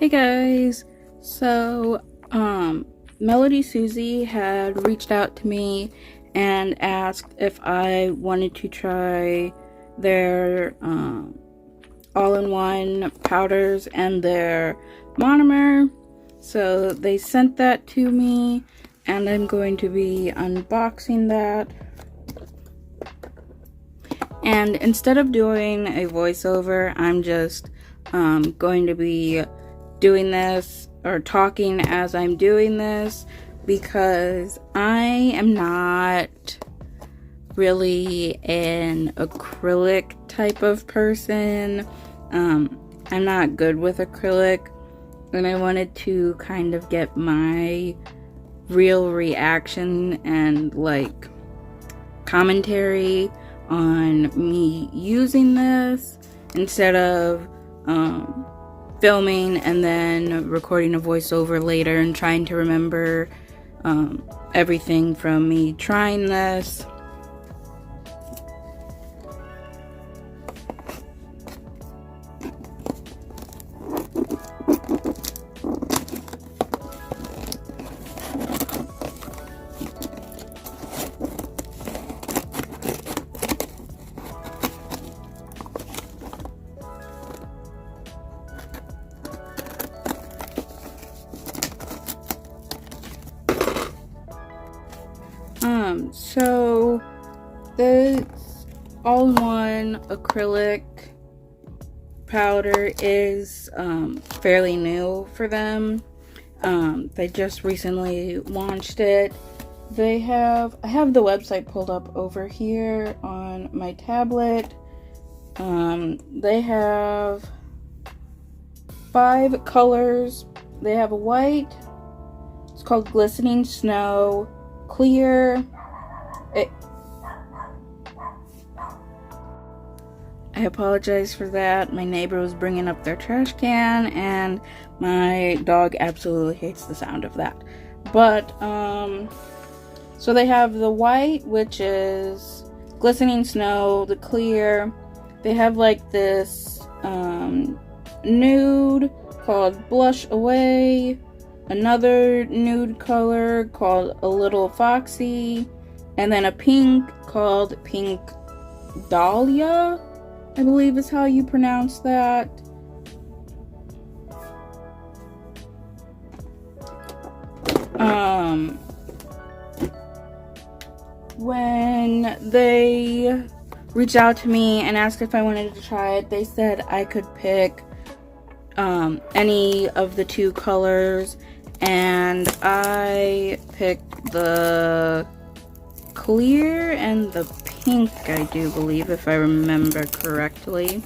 Hey guys, so MelodySusie had reached out to me and asked if I wanted to try their all-in-one powders and their monomer. So they sent that to me and I'm going to be unboxing that. And instead of doing a voiceover, I'm just going to be doing this or talking as I'm doing this because I am not really an acrylic type of person. I'm not good with acrylic, and I wanted to kind of get my real reaction and like commentary on me using this instead of filming and then recording a voiceover later and trying to remember everything from me trying this. So this all-in-one acrylic powder is fairly new for them. They just recently launched it. I have the website pulled up over here on my tablet. They have 5 colors. They have a white, it's called Glistening Snow, clear. I apologize for that. My neighbor was bringing up their trash can and my dog absolutely hates the sound of that. But so they have the white, which is Glistening Snow, the clear. They have like this nude called Blush Away, another nude color called A Little Foxy, and then a pink called Pink Dahlia, I believe is how you pronounce that. When they reached out to me and asked if I wanted to try it, they said I could pick any of the 2 colors, and I picked the clear and the pink, I do believe, if I remember correctly.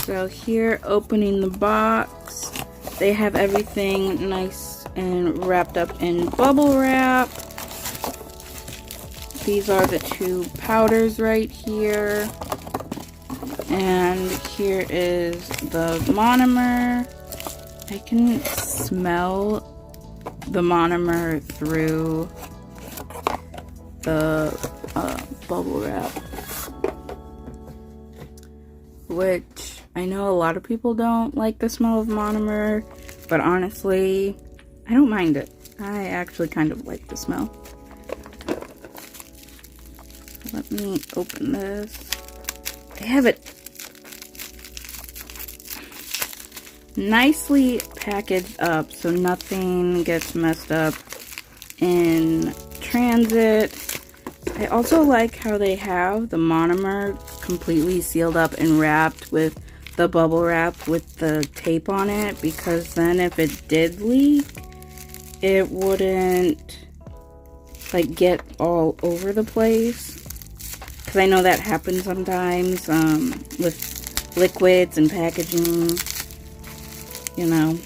So here, opening the box, they have everything nice and wrapped up in bubble wrap. These are the 2 powders right here. And here is the monomer. I can smell the monomer through the bubble wrap, which I know a lot of people don't like the smell of monomer, but honestly, I don't mind it. I actually kind of like the smell. Let me open this. They have it nicely packaged up so nothing gets messed up in transit. I also like how they have the monomer completely sealed up and wrapped with the bubble wrap with the tape on it, because then if it did leak, it wouldn't like get all over the place. Because I know that happens sometimes with liquids and packaging, you know.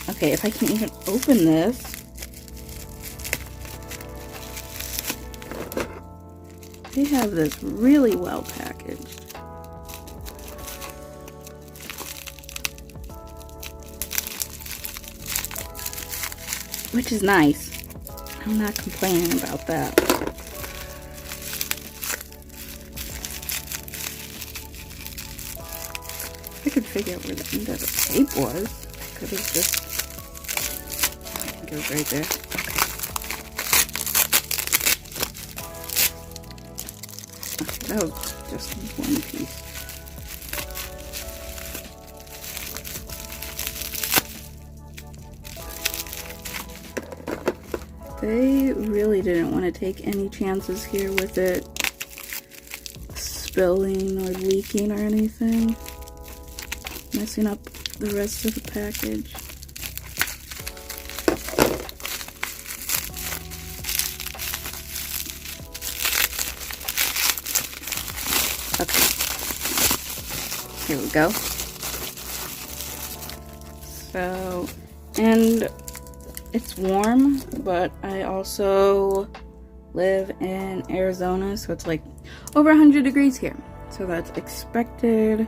Okay, if I can even open this. They have this really well packaged. Which is nice. I'm not complaining about that. I could figure out where the end of the tape was. I could have just... I think it was right there. Okay, that was just one piece. They really didn't want to take any chances here with it spilling or leaking or anything, messing up the rest of the package. Okay, here we go. So, and it's warm, but I also live in Arizona, so it's like over 100 degrees here. So that's expected.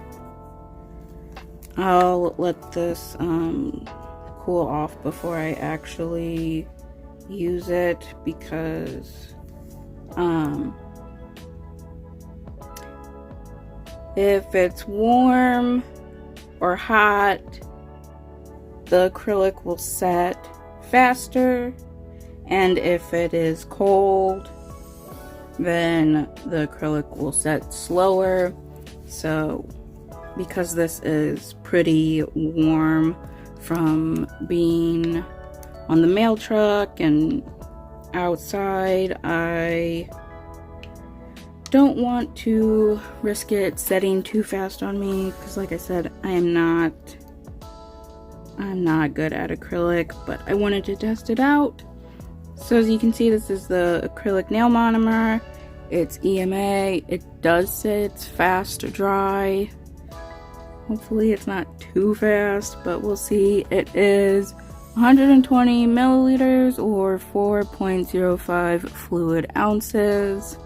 I'll let this cool off before I actually use it, because if it's warm or hot, the acrylic will set faster, and if it is cold, then the acrylic will set slower. So because this is pretty warm from being on the mail truck and outside, I don't want to risk it setting too fast on me, because like I said, I'm not good at acrylic, but I wanted to test it out. So as you can see, this is the acrylic nail monomer. It's EMA. It does say it's fast to dry. Hopefully it's not too fast, but we'll see. It is 120 milliliters or 4.05 fluid ounces.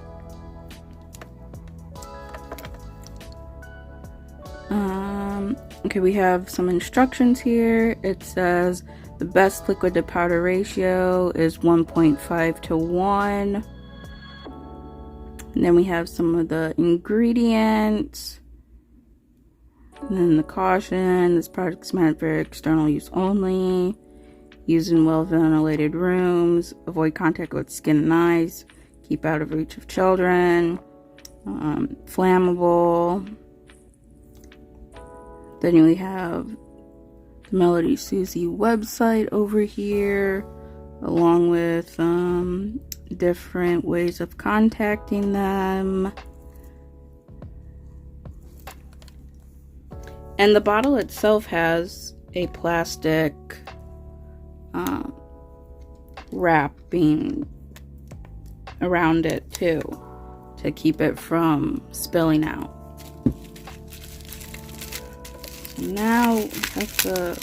Okay, we have some instructions here. It says the best liquid to powder ratio is 1.5 to 1. And then we have some of the ingredients. And then the caution: this product is meant for external use only. Use in well ventilated rooms. Avoid contact with skin and eyes. Keep out of reach of children. Flammable. Then we have the MelodySusie website over here, along with different ways of contacting them. And the bottle itself has a plastic wrapping around it too, to keep it from spilling out. Now we have the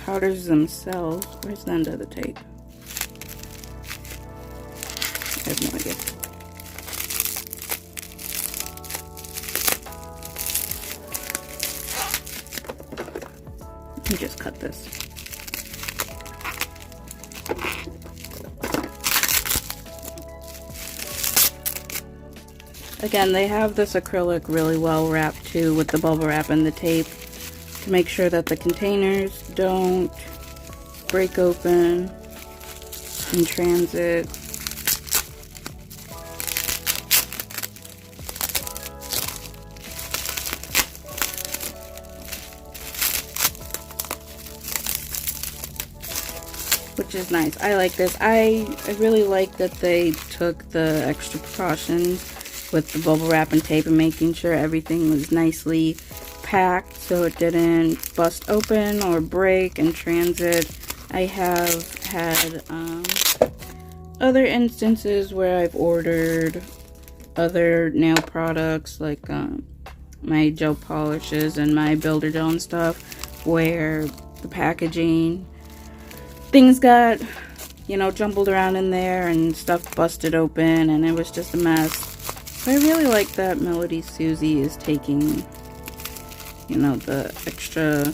powders themselves. Where's the end of the tape? I have no idea. Let me just cut this. Again, they have this acrylic really well wrapped too, with the bubble wrap and the tape, to make sure that the containers don't break open in transit. Which is nice. I like this. I really like that they took the extra precautions with the bubble wrap and tape and making sure everything was nicely packed so it didn't bust open or break in transit. I have had other instances where I've ordered other nail products, like my gel polishes and my builder gel and stuff, where the packaging, things got, you know, jumbled around in there and stuff busted open and it was just a mess. So I really like that MelodySusie is taking, you know, the extra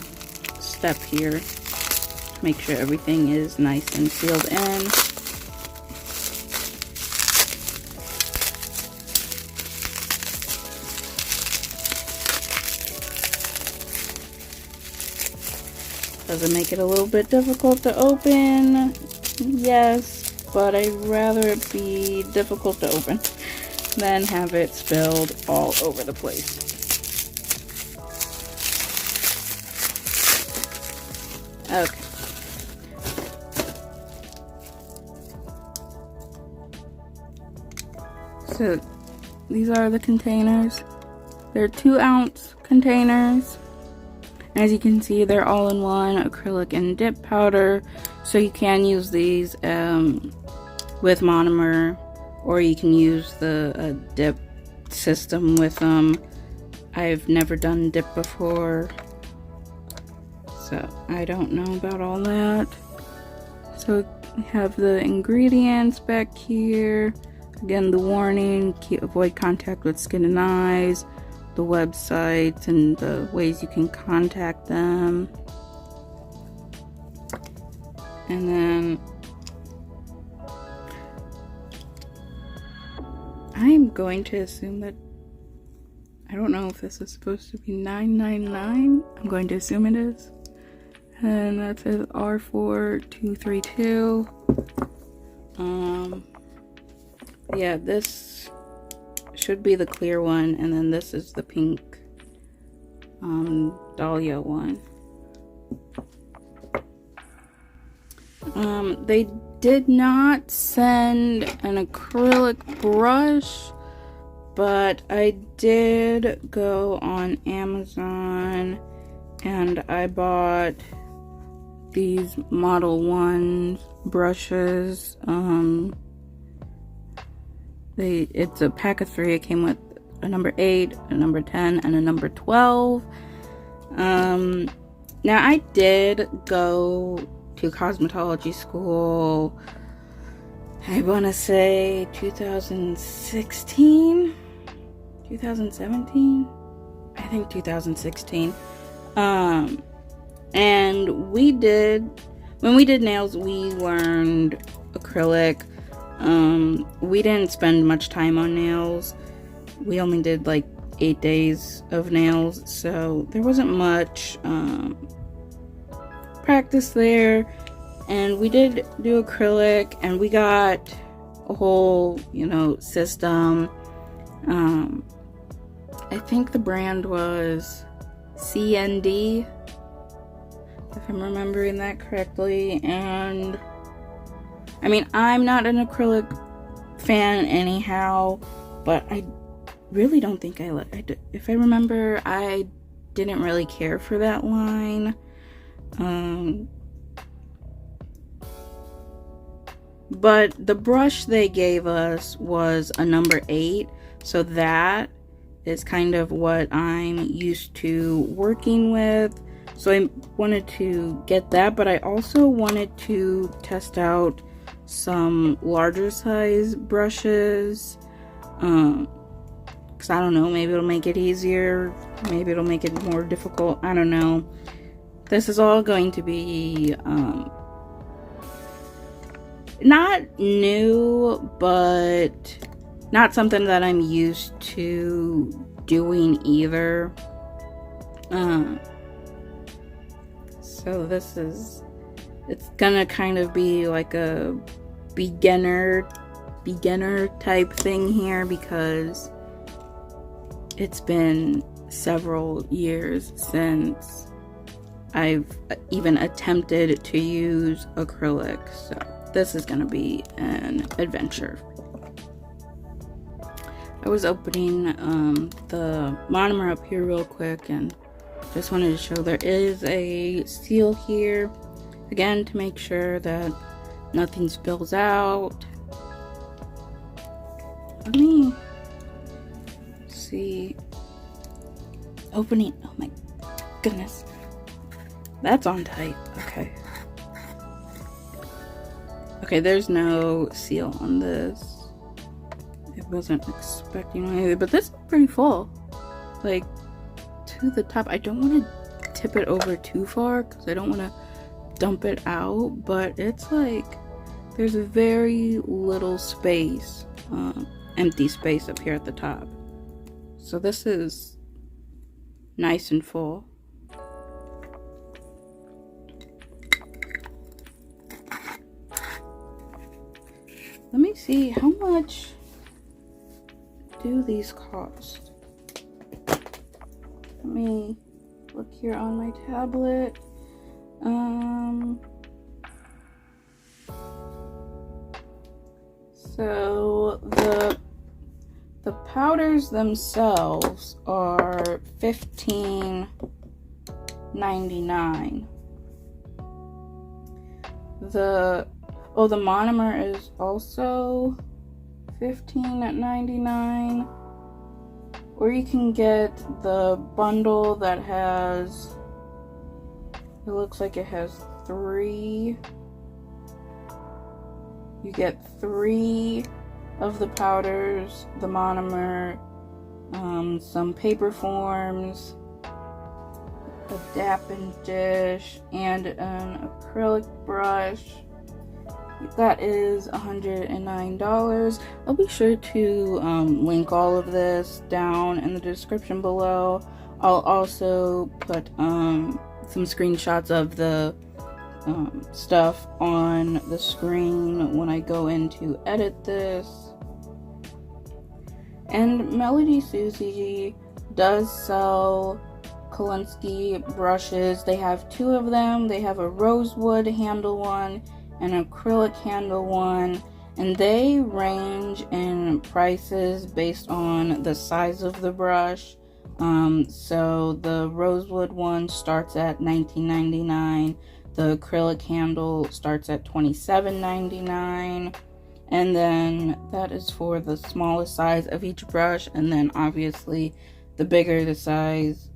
step here to make sure everything is nice and sealed in. Does it make it a little bit difficult to open? Yes, but I'd rather it be difficult to open than have it spilled all over the place. Okay. So these are the containers. They're 2-ounce containers. As you can see, they're all in one, acrylic and dip powder. So you can use these with monomer, or you can use the dip system with them. I've never done dip before, so I don't know about all that. So we have the ingredients back here. Again, the warning, avoid contact with skin and eyes, the websites and the ways you can contact them. And then I'm going to assume that, I don't know if this is supposed to be $9.99. I'm going to assume it is. And that says R4232. Yeah, this should be the clear one, and then this is the pink dahlia one. They did not send an acrylic brush, but I did go on Amazon and I bought these Model 1 brushes. It's a pack of 3. It came with a number 8, a number 10, and a number 12. Now I did go to cosmetology school, I want to say 2016, 2017, I think 2016. And when we did nails, we learned acrylic. We didn't spend much time on nails. We only did like 8 days of nails, so there wasn't much practice there. And we did do acrylic, and we got a whole, system. I think the brand was CND, if I'm remembering that correctly. And I mean, I'm not an acrylic fan anyhow, but I really don't think if I remember, I didn't really care for that line. But the brush they gave us was a number 8, so that is kind of what I'm used to working with. So I wanted to get that, but I also wanted to test out some larger size brushes, because I don't know, maybe it'll make it easier, maybe it'll make it more difficult, I don't know. This is all going to be not new, but not something that I'm used to doing either. So it's gonna kind of be like a beginner type thing here, because it's been several years since I've even attempted to use acrylic, so this is gonna be an adventure. I was opening the monomer up here real quick, and just wanted to show there is a seal here, again, to make sure that nothing spills out. Let me see. Opening, oh my goodness. That's on tight, okay. Okay, there's no seal on this. I wasn't expecting one either, but this is pretty full. Like, to the top. I don't want to tip it over too far, because I don't want to dump it out, but it's like, there's a very little space, empty space up here at the top. So this is nice and full. Let me see, how much do these cost? Let me look here on my tablet. So the powders themselves are $15.99. The monomer is also $15.99. Or you can get the bundle that has, it looks like it has 3. You get 3 of the powders, the monomer, some paper forms, a dapping dish, and an acrylic brush. That is $109. I'll be sure to link all of this down in the description below. I'll also put some screenshots of the stuff on the screen when I go in to edit this. And MelodySusie does sell Kolinsky brushes. They have 2 of them. They have a rosewood handle one and an acrylic handle one, and they range in prices based on the size of the brush. So the rosewood one starts at $19.99. The acrylic handle starts at $27.99. And then that is for the smallest size of each brush. And then obviously the bigger the size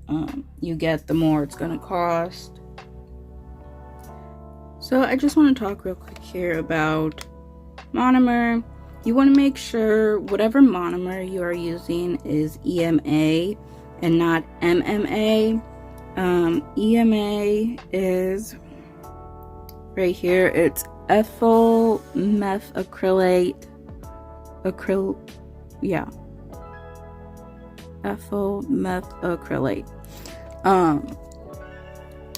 you get, the more it's going to cost. So I just want to talk real quick here about monomer. You want to make sure whatever monomer you are using is EMA and not MMA. EMA is right here. It's ethyl methacrylate. Ethyl methacrylate.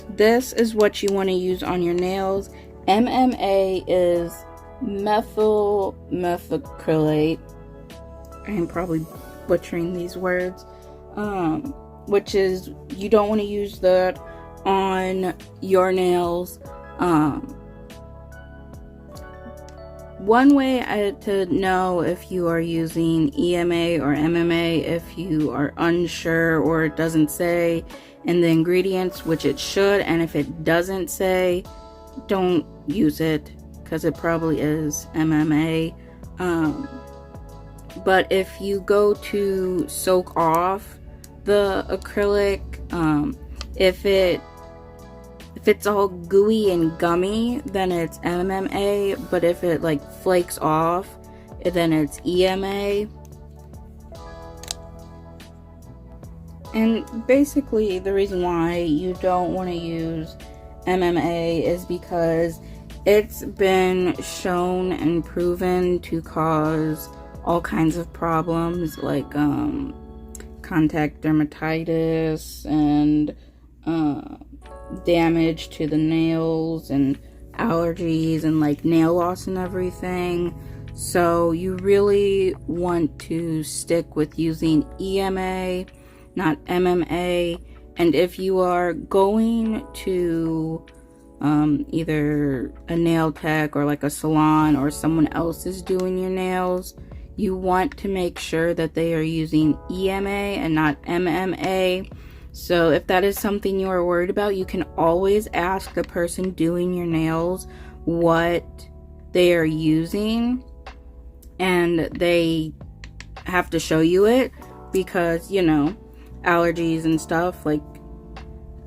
This is what you want to use on your nails. MMA is methyl methacrylate. I'm probably butchering these words. Which is, you don't want to use that on your nails. One way to know if you are using EMA or MMA, if you are unsure or it doesn't say in the ingredients, which it should, and if it doesn't say, don't use it, because it probably is MMA. But if you go to soak off the acrylic, if it's all gooey and gummy, then it's MMA, but if it like flakes off, then it's EMA. And basically the reason why you don't want to use MMA is because it's been shown and proven to cause all kinds of problems, like contact dermatitis and damage to the nails and allergies and like nail loss and everything. So you really want to stick with using EMA, not MMA. And if you are going to either a nail tech or like a salon or someone else is doing your nails, you want to make sure that they are using EMA and not MMA. So if that is something you are worried about, you can always ask the person doing your nails what they are using, and they have to show you it, because, you know, allergies and stuff, like,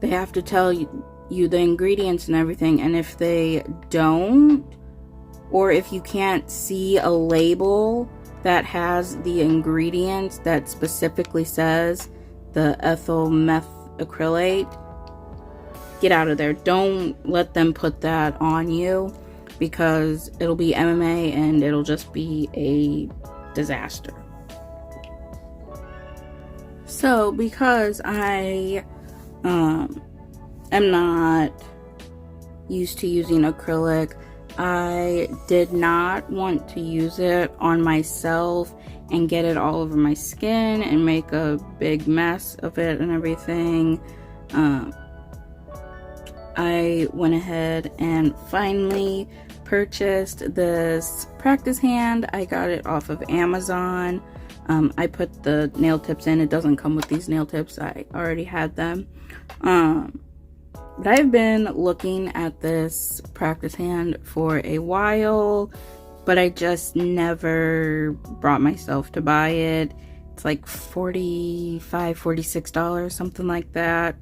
they have to tell you the ingredients and everything. And if they don't, or if you can't see a label that has the ingredients that specifically says the ethyl methacrylate, get out of there. Don't let them put that on you, because it'll be MMA and it'll just be a disaster. So because I am not used to using acrylic, I did not want to use it on myself and get it all over my skin and make a big mess of it and everything. I went ahead and finally purchased this practice hand. I got it off of Amazon. I put the nail tips in. It doesn't come with these nail tips. I already had them. But I've been looking at this practice hand for a while, but I just never brought myself to buy it. It's like $45, $46, something like that.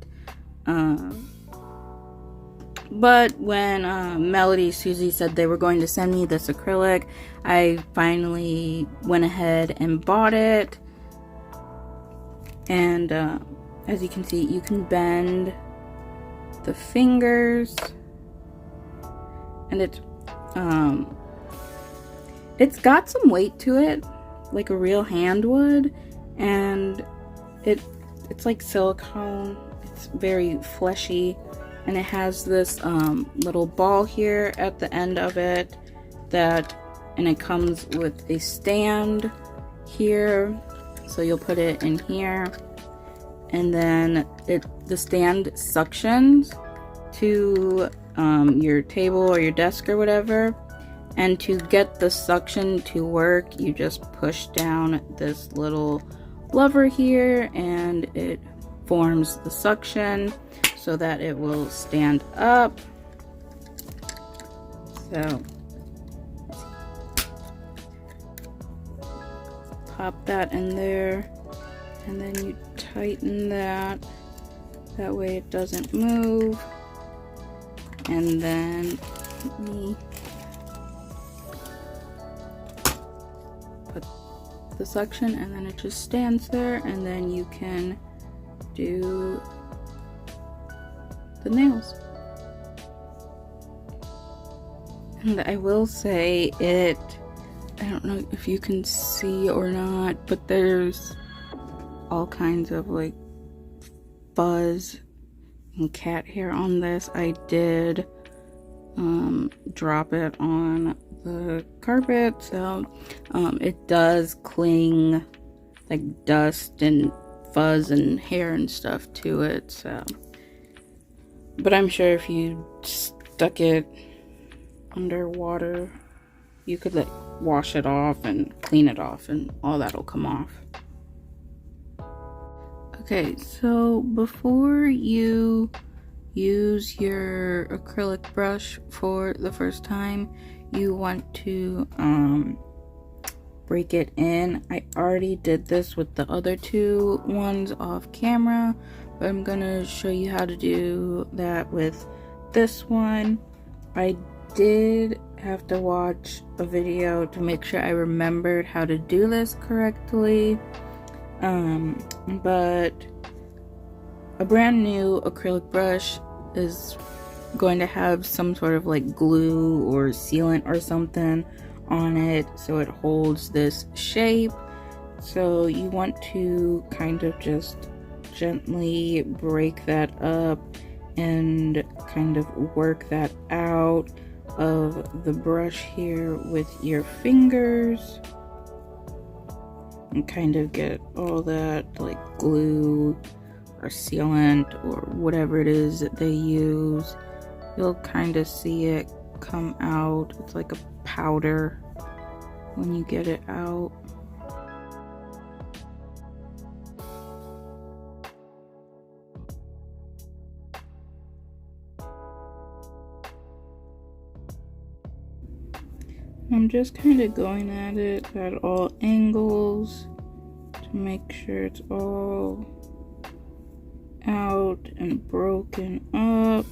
But when MelodySusie said they were going to send me this acrylic, I finally went ahead and bought it. And as you can see, you can bend the fingers, and it's got some weight to it, like a real hand would, and it's like silicone. It's very fleshy, and it has this little ball here at the end of it and it comes with a stand here, so you'll put it in here, and then the stand suctions to your table or your desk or whatever. And to get the suction to work, you just push down this little lever here and it forms the suction so that it will stand up. So pop that in there, and then you tighten that. That way it doesn't move. And then let me put the suction, and then it just stands there, and then you can do the nails. And I will say I don't know if you can see or not, but there's all kinds of like fuzz and cat hair on this. I did drop it on the carpet, so it does cling like dust and fuzz and hair and stuff to it. So, but I'm sure if you stuck it underwater, you could like wash it off and clean it off, and all that'll come off. Okay, so before you use your acrylic brush for the first time, you want to break it in. I already did this with the other two ones off camera, but I'm gonna show you how to do that with this one. I did have to watch a video to make sure I remembered how to do this correctly. But a brand new acrylic brush is going to have some sort of like glue or sealant or something on it, so it holds this shape. So you want to kind of just gently break that up and kind of work that out of the brush here with your fingers, and kind of get all that like glue or sealant or whatever it is that they use. You'll kind of see it come out. It's like a powder when you get it out. I'm just kind of going at it at all angles to make sure it's all out and broken up.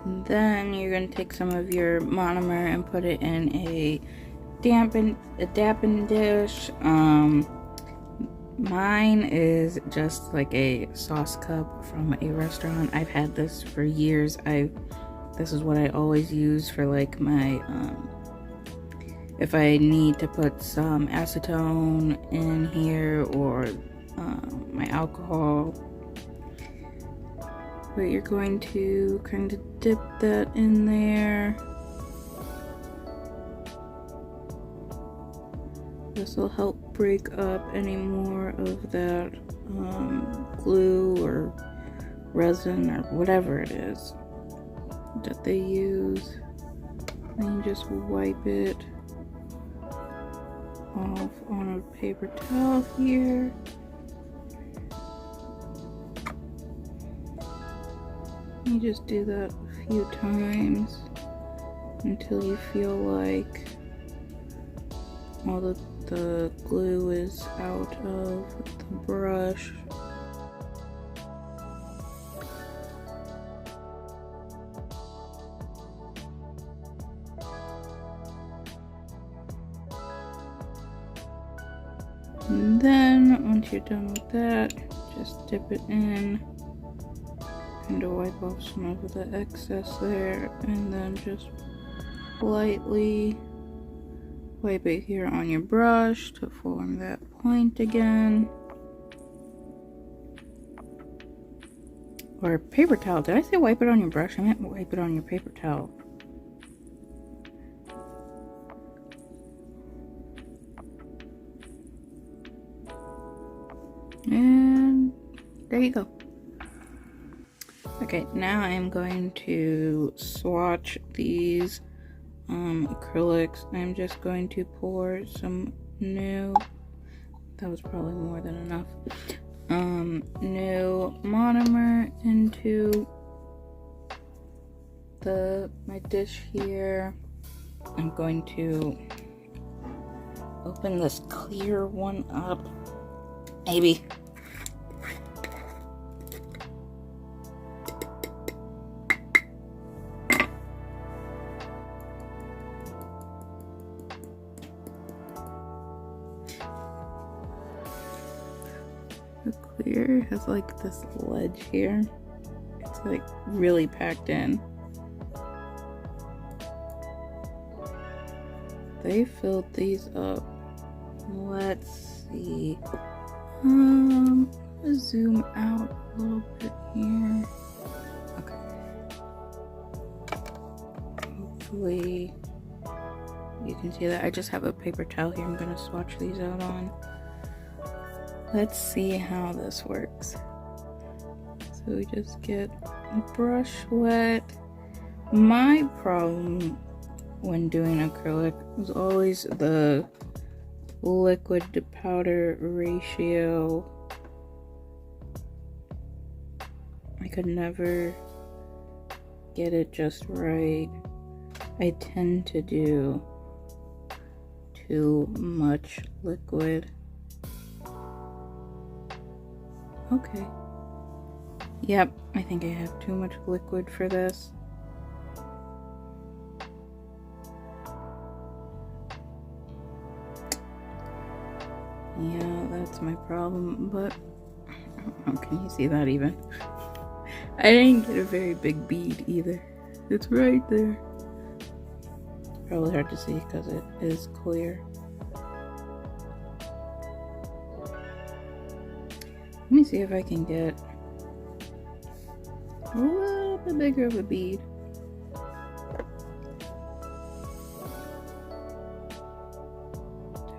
And then you're going to take some of your monomer and put it in a dampen dish. Mine is just like a sauce cup from a restaurant. I've had this for years. This is what I always use for like my if I need to put some acetone in here, or my alcohol. But you're going to kind of dip that in there. This will help break up any more of that glue or resin or whatever it is that they use. And you just wipe it off on a paper towel here. You just do that a few times until you feel like all the glue is out of the brush. And then once you're done with that, just dip it in and to wipe off some of the excess there, and then just lightly wipe it here on your brush to form that point again. Or paper towel. Did I say wipe it on your brush? I meant wipe it on your paper towel. And there you go. Okay, now I'm going to swatch these acrylics. I'm just going to pour some new, that was probably more than enough, new monomer into my dish here. I'm going to open this clear one up, maybe. The clear has like this ledge here. It's like really packed in. They filled these up. Let's see. Zoom out a little bit here. Okay. Hopefully you can see that. I just have a paper towel here I'm gonna swatch these out on. Let's see how this works. So we just get a brush wet. My problem when doing acrylic was always the liquid to powder ratio. I could never get it just right. I tend to do too much liquid. Okay. Yep, I think I have too much liquid for this. Yeah, that's my problem, but oh, can you see that even? I didn't get a very big bead either. It's right there. Probably hard to see because it is clear. Let me see if I can get a little bit bigger of a bead.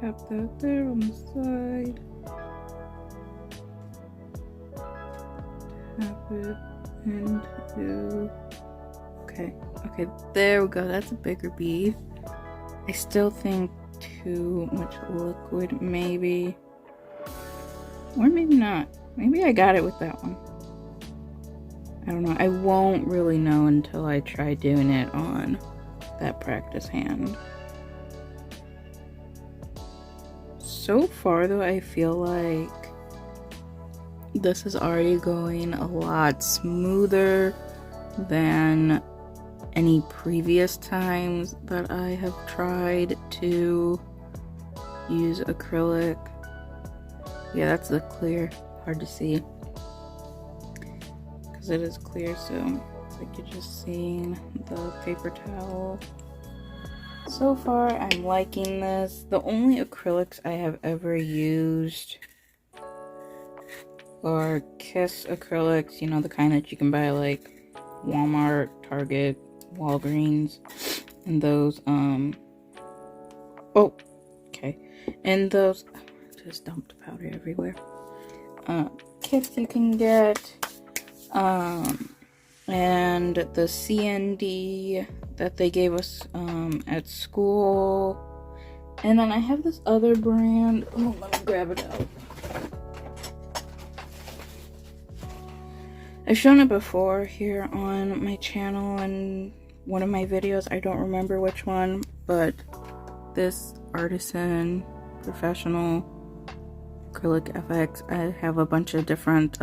Tap that there on the side. Tap it into. Okay, there we go. That's a bigger bead. I still think too much liquid, maybe. Or maybe not. Maybe I got it with that one. I don't know. I won't really know until I try doing it on that practice hand. So far though, I feel like this is already going a lot smoother than any previous times that I have tried to use acrylic. Yeah, that's the clear. Hard to see because it is clear, so it's like you're just seeing the paper towel. So far, I'm liking this. The only acrylics I have ever used are Kiss acrylics, you know, the kind that you can buy like Walmart, Target, Walgreens, and those, oh, okay, and those, just dumped powder everywhere, kits you can get, and the CND that they gave us, at school, and then I have this other brand, oh, let me grab it out. I've shown it before here on my channel in one of my videos. I don't remember which one, but this Artisan Professional Acrylic FX. I have a bunch of different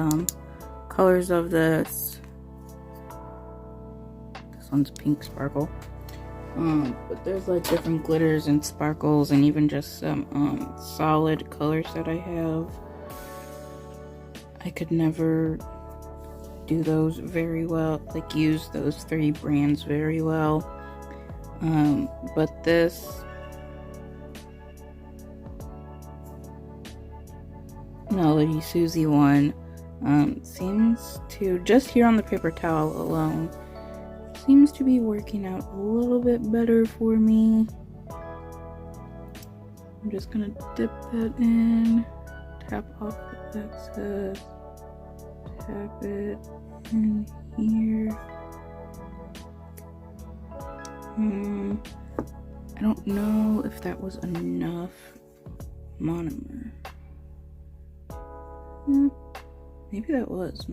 colors of this. This one's pink sparkle. But there's like different glitters and sparkles and even just some solid colors that I have. I could never do those very well, like use those 3 brands very well, but this MelodySusie one seems to, just here on the paper towel alone, seems to be working out a little bit better for me. I'm just gonna dip that in, tap off the excess, tap it in here. I don't know if that was enough monomer. Maybe that was.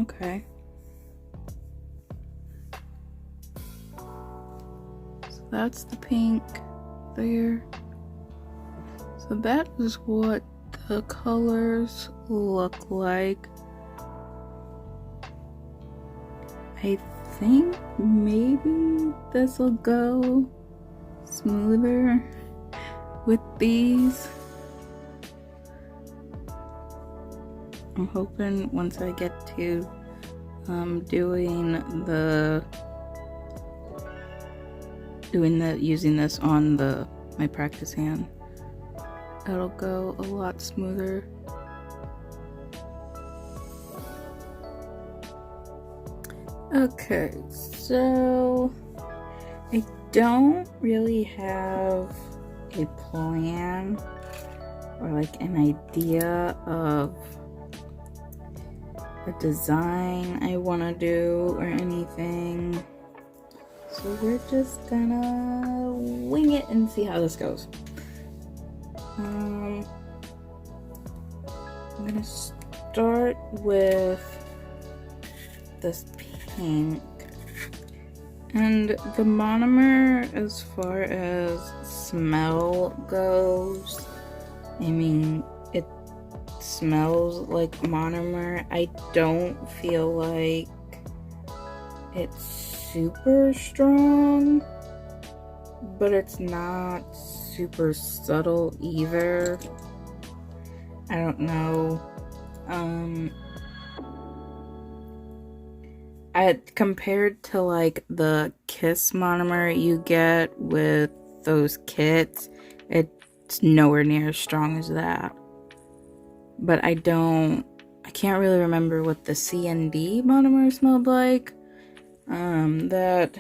Okay. So that's the pink there. So that is what the colors look like. I think maybe this will go smoother with these. I'm hoping once I get to using this on my practice hand, it'll go a lot smoother. Okay, so I don't really have a plan or like an idea of a design I want to do or anything, so we're just gonna wing it and see how this goes. I'm gonna start with this pink, and the monomer, as far as smell goes, I mean, it smells like monomer. I don't feel like it's super strong, but it's not super subtle either. I don't know. Compared to like the Kiss monomer you get with those kits, it's nowhere near as strong as that. But I can't really remember what the CND monomer smelled like that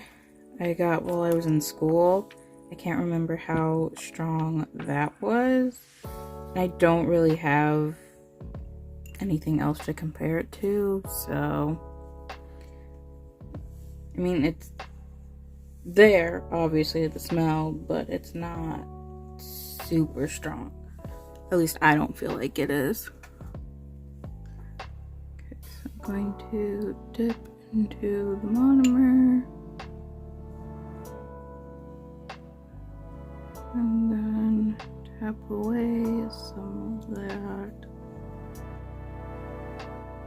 I got while I was in school. I can't remember how strong that was. I don't really have anything else to compare it to, so I mean, it's there, obviously, the smell, but it's not super strong. At least I don't feel like it is. Okay, so I'm going to dip into the monomer. And then tap away some of that.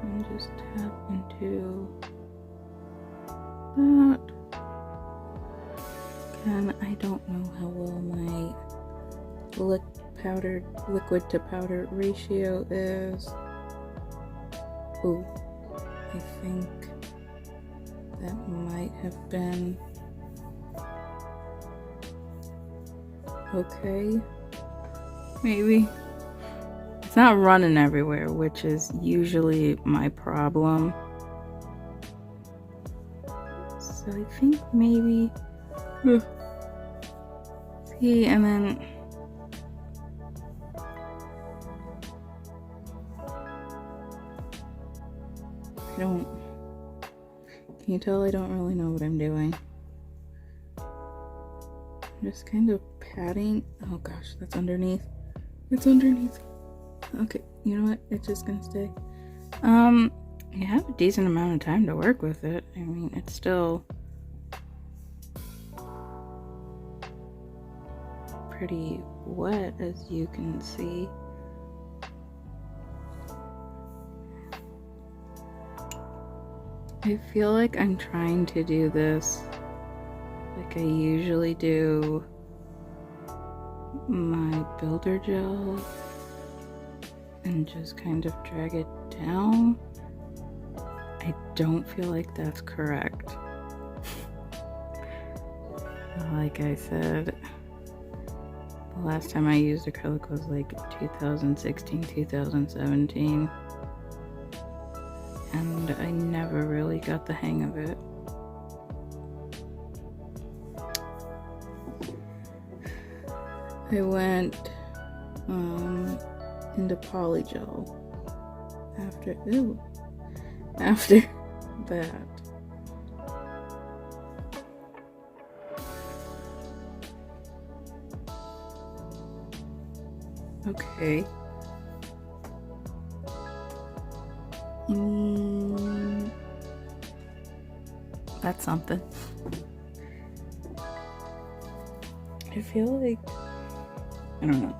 And just tap into that. Again, I don't know how well my liquid to powder ratio is. Ooh, I think that might have been okay. Maybe. It's not running everywhere, which is usually my problem. So I think maybe... See, and then... I don't... Can you tell I don't really know what I'm doing? I'm just kind of patting... Oh gosh, that's underneath. It's underneath. Okay, you know what? It's just gonna stay. You have a decent amount of time to work with it. I mean, it's still pretty wet, as you can see. I feel like I'm trying to do this like I usually do my builder gel and just kind of drag it down. I don't feel like that's correct. Like I said, the last time I used acrylic was like 2016, 2017. And I never really got the hang of it. I went into polygel after that. Okay. That's something. I feel like, I don't know.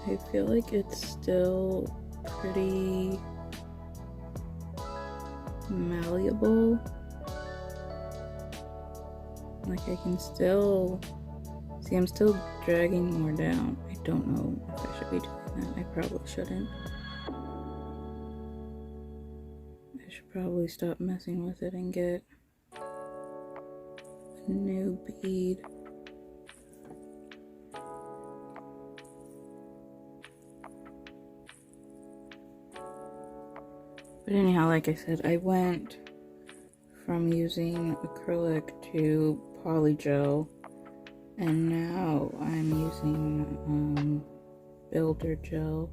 I feel like it's still pretty malleable. Like I can still, see, I'm still dragging more down. I don't know if I should be doing that. I probably shouldn't. I should probably stop messing with it and get a new bead. But anyhow, like I said, I went from using acrylic to polygel, and now I'm using builder gel.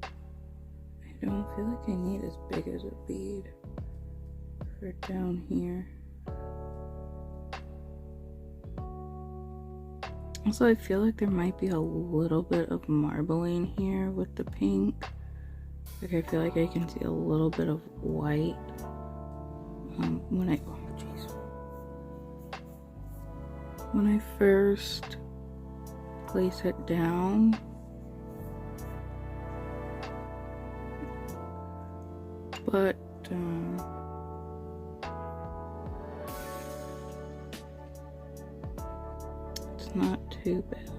I don't feel like I need as big as a bead for down here. Also, I feel like there might be a little bit of marbling here with the pink. Like I feel like I can see a little bit of white when I first place it down. But it's not too bad.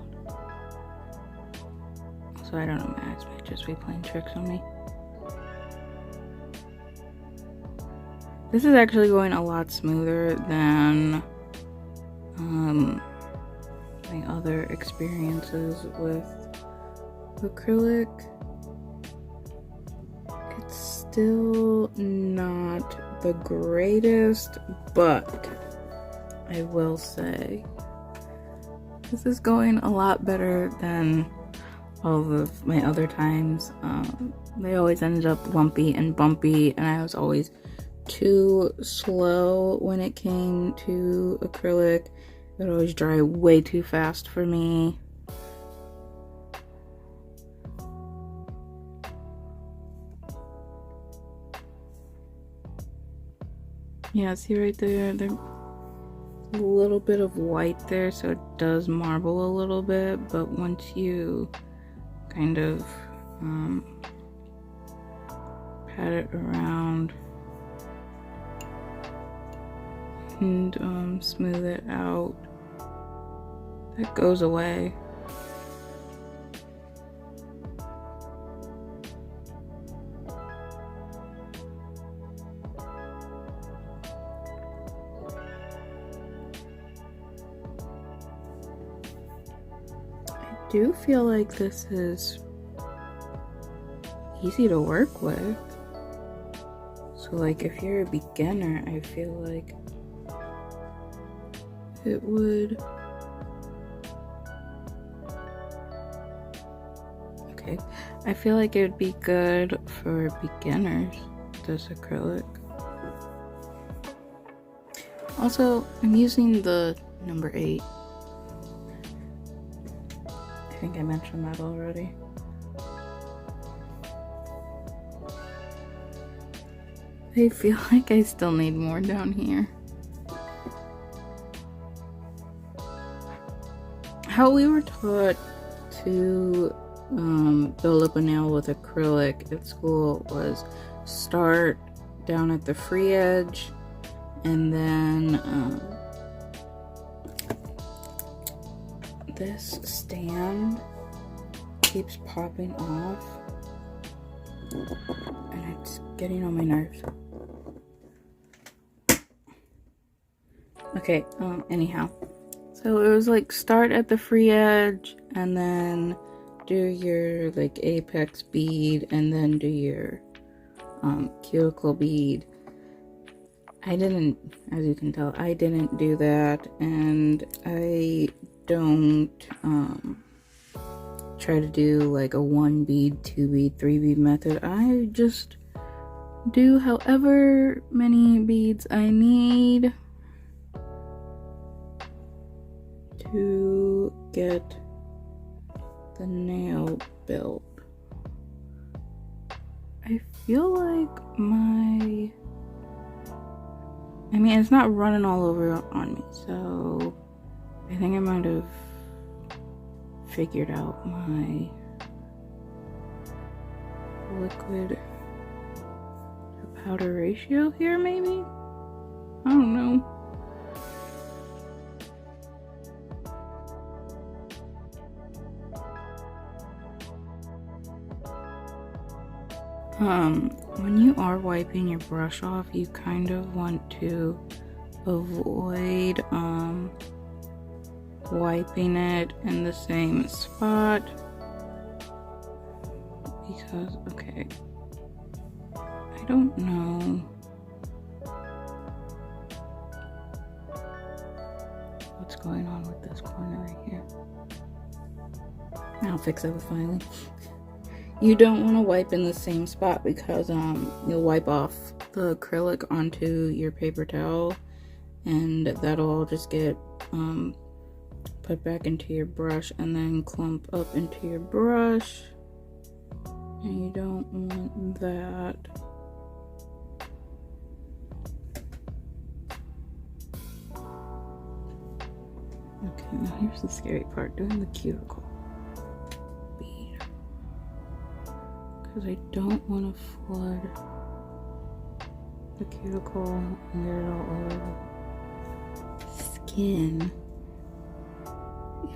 So I don't know, Max might just be playing tricks on me. This is actually going a lot smoother than my other experiences with acrylic. It's still not the greatest, but I will say this is going a lot better than all of my other times. They always ended up lumpy and bumpy, and I was always too slow when it came to acrylic. It would always dry way too fast for me. Yeah, see right there? There's a little bit of white there, so it does marble a little bit, but once you kind of pat it around and smooth it out, that goes away. do feel like this is easy to work with. So like if you're a beginner, I feel like it would... Okay, I feel like it would be good for beginners, this acrylic. Also, I'm using the number 8. I think I mentioned that already. I feel like I still need more down here. How we were taught to build up a nail with acrylic at school was start down at the free edge, and then this stand keeps popping off and it's getting on my nerves. Okay, anyhow, so it was like start at the free edge and then do your like apex bead and then do your cuticle bead. I didn't, as you can tell, I didn't do that, and I don't try to do like a 1 bead, 2 bead, 3 bead method. I just do however many beads I need to get the nail built. I feel like my... I mean, it's not running all over on me, so I think I might have figured out my liquid to powder ratio here, maybe? I don't know. When you are wiping your brush off, you kind of want to avoid wiping it in the same spot, because, okay, I don't know what's going on with this corner right here. I'll fix it with filing. You don't want to wipe in the same spot because you'll wipe off the acrylic onto your paper towel, and that'll just get put back into your brush and then clump up into your brush, and you don't want that. Okay, now here's the scary part, doing the cuticle bead, because I don't want to flood the cuticle and get it all over the skin.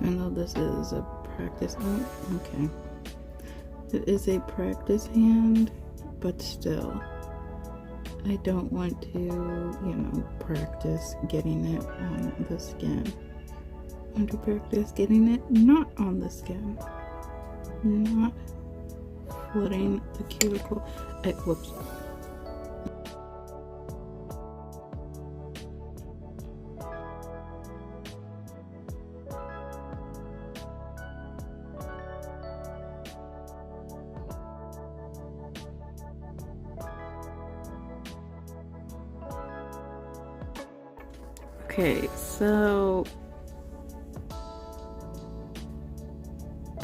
Even though this is a practice, okay, it is a practice hand, but still, I don't want to, you know, practice getting it on the skin. I want to practice getting it not on the skin, not flooding the cuticle. Whoops. Okay, so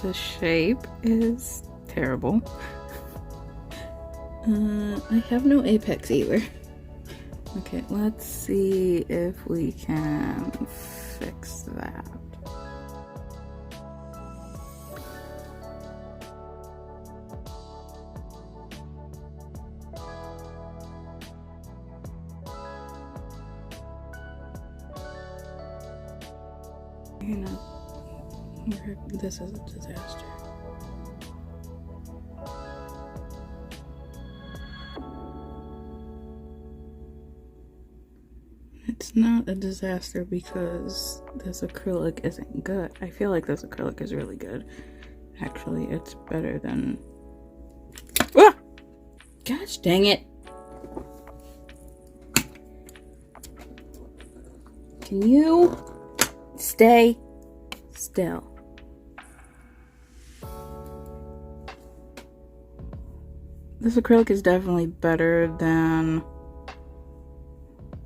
the shape is terrible. I have no apex either. Okay, let's see if we can fix that. You know, this is a disaster. It's it's not a disaster because this acrylic isn't good. I feel like this acrylic is really good. Actually, it's better than... Ah! Gosh dang it. Can you stay still? This acrylic is definitely better than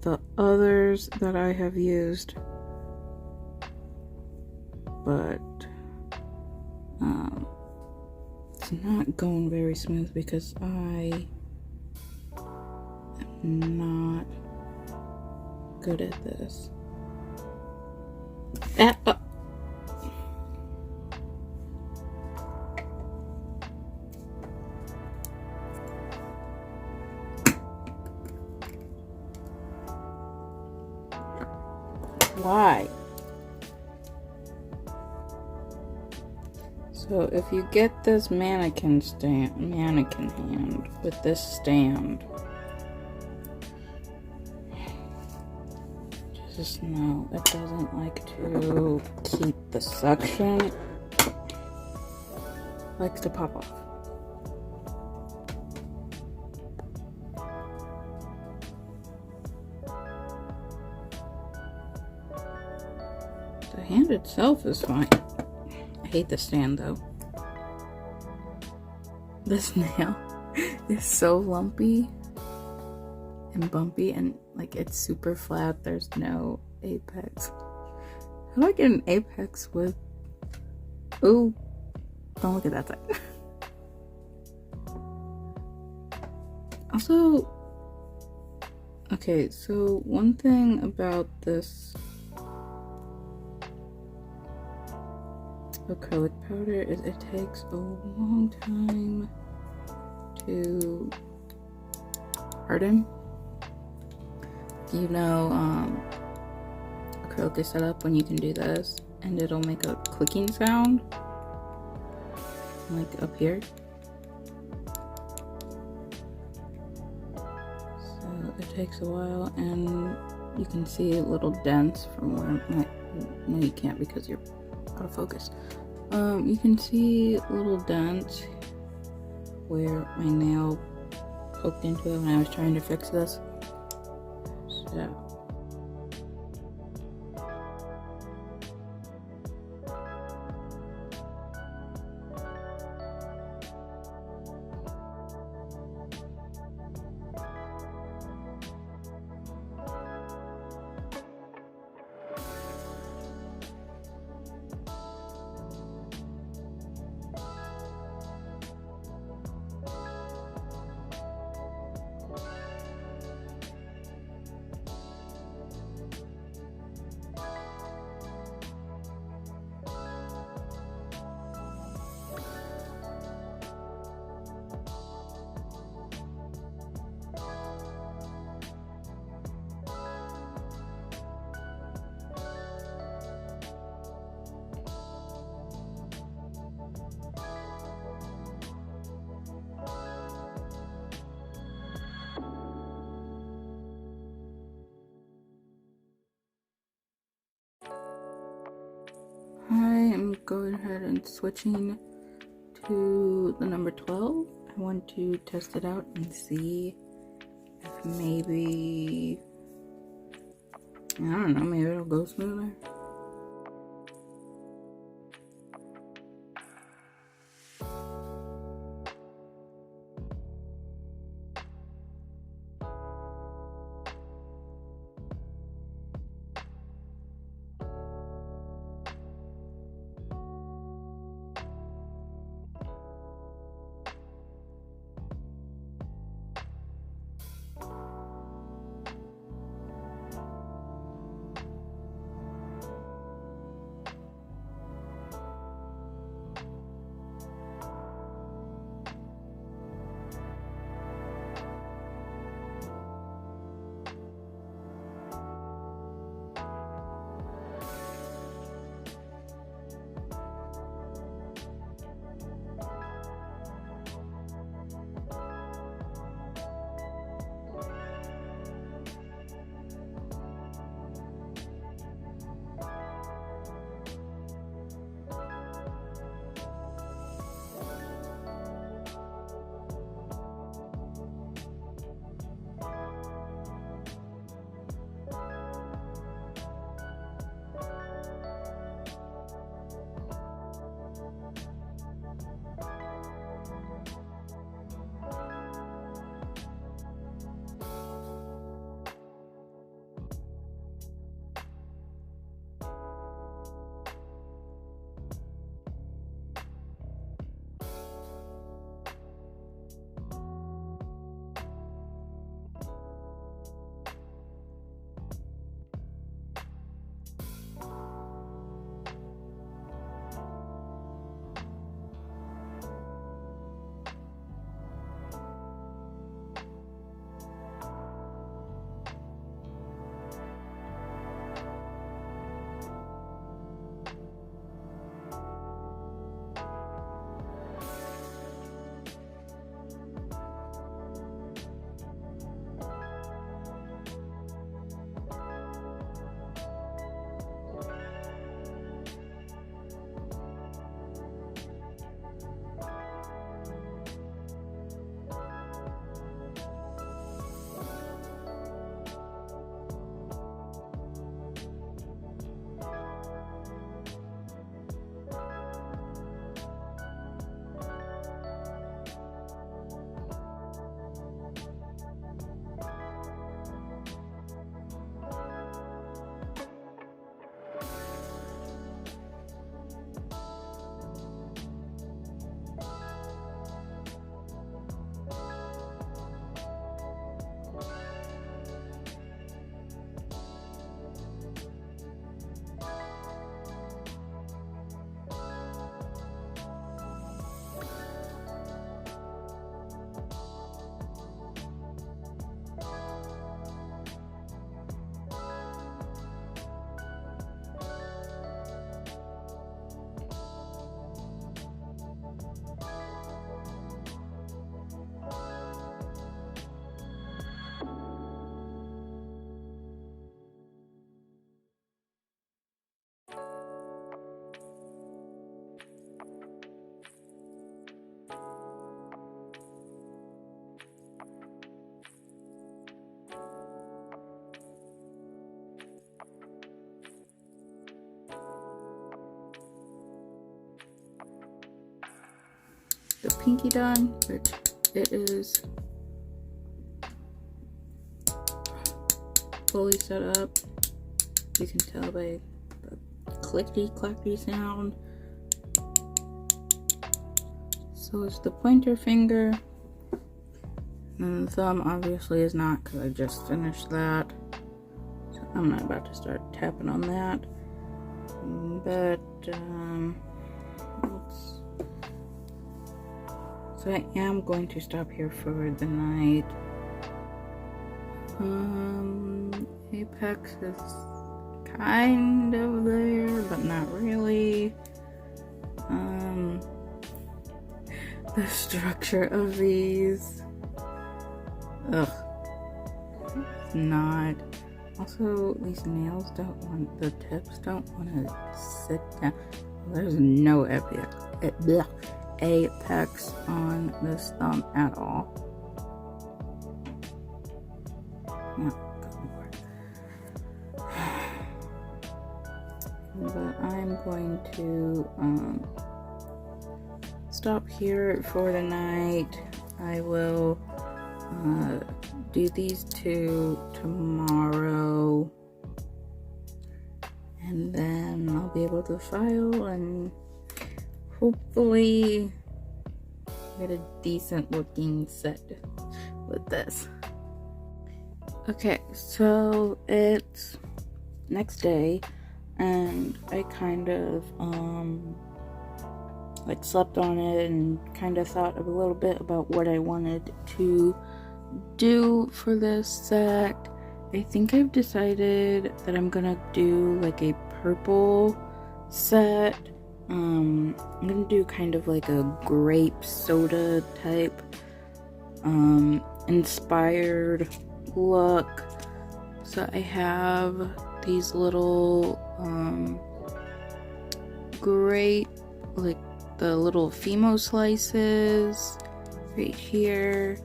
the others that I have used, but it's not going very smooth because I am not good at this. Why? So if you get this mannequin hand with this stand, just know it doesn't like to keep the suction. It likes to pop off. The hand itself is fine. I hate the stand though. This nail is so lumpy and bumpy, and like it's super flat. There's no apex. How do I get an apex with... Ooh, don't look at that side. Also, okay, so one thing about this acrylic powder is it takes a long time to harden. You know, acrylic is set up when you can do this and it'll make a clicking sound like up here. So it takes a while, and you can see little dents from where no, you can't because you're out of focus. You can see little dents where my nail poked into it when I was trying to fix this. So I am going ahead and switching to the number 12. I want to test it out and see if maybe, I don't know, maybe it'll go smoother. the pinky done, which it is fully set up. You can tell by the clickety-clackety sound. So it's the pointer finger. And the thumb obviously is not, because I just finished that. So I'm not about to start tapping on that. But, so I am going to stop here for the night. Apex is kind of there, but not really. The structure of these, ugh, it's not. Also, these nails don't want, the tips don't want to sit down. There's no apex on this thumb at all. No, but I'm going to stop here for the night. I will do these two tomorrow, and then I'll be able to file and hopefully get a decent looking set with this. Okay, so it's next day, and I kind of like slept on it and kind of thought a little bit about what I wanted to do for this set. I think I've decided that I'm gonna do like a purple set. I'm gonna do kind of like a grape soda type inspired look. So I have these little grape, like the little Fimo slices right here,